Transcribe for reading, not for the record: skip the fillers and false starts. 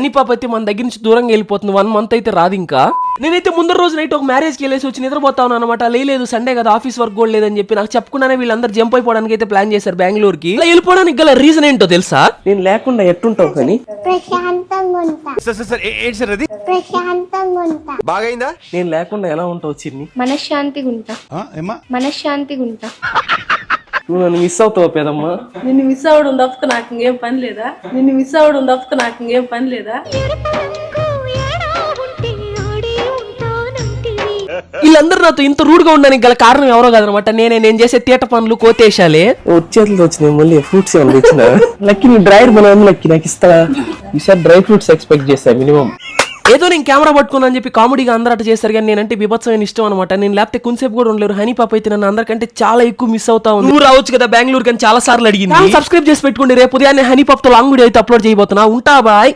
Honey పాప అయితే మన దగ్గర నుంచి దూరంగా వెళ్ళిపోతుంది. 1 month అయితే రాదు ఇంకా. నేనైతే ముందర రోజు నైట్ ఒక మ్యారేజ్కి వెళ్ళేసి వచ్చి నిద్రపోతాను అనమాట. లేదు సండే కదా, ఆఫీస్ వర్క్ కూడా లేదని చెప్పి నాకు చెప్పకుండానే వీళ్ళందరూ జంప్ అయిపోవడానికి అయితే ప్లాన్ చేశారు బెంగళూరుకి. వెళ్ళిపోవడానికి గల రీజన్ ఏంటో తెలుసా? నేను లేకుండా ఎట్టుంటావు కానీ బాగైందా? నేను లేకుండా ఎలా ఉంటావు చిన్ని? మనశ్శాంతిగా ఉంటా. నువ్వు నన్ను మిస్ అవుతావు పేదమ్మా. నిన్ను మిస్ అవ్వడం తప్పక నాకు ఇంకేం పని లేదా? వీళ్ళందరూ నాతో ఇంత రూడ్గా ఉండడానికి గల కారణం ఎవరో కాదనమాట, నేను చేసే తీట పనులు, కోతేశాలే. వచ్చేట్లు వచ్చినాయి మళ్ళీ ఫ్రూట్స్ ఏమైనా తెచ్చిన. లక్కీ నీ డ్రైర్ మనం లక్కీ నాకు ఇస్తా. ఈసారి డ్రై ఫ్రూట్స్ ఎక్స్పెక్ట్ చేశా మినిమం. ఏదో నేను కెమెరా పట్టుకున్నాను చెప్పి కామెడీగా అందరూ అట్లా చేస్తారు, కానీ నేనంటే బీభత్సమైన ఇష్టం అనమాట. నేను లేకపోతే కొంచెంసేపు కూడా ఉండలేరు. హనీ పాప అయితే నన్ను అందరికంటే చాలా ఎక్కువ మిస్ అవుతా ఉంది. నువ్వు రావచ్చు కదా బెంగళూరు కానీ చాలా సార్లు అడిగింది. సబ్స్క్రైబ్ చేసి పెట్టుకోండి. రేపు ఉదయాన్నే హనీ పాపతో లాంగ్ వీడియో అయితే అప్లోడ్ చేయబోతున్నా. ఉంటా బాయ్.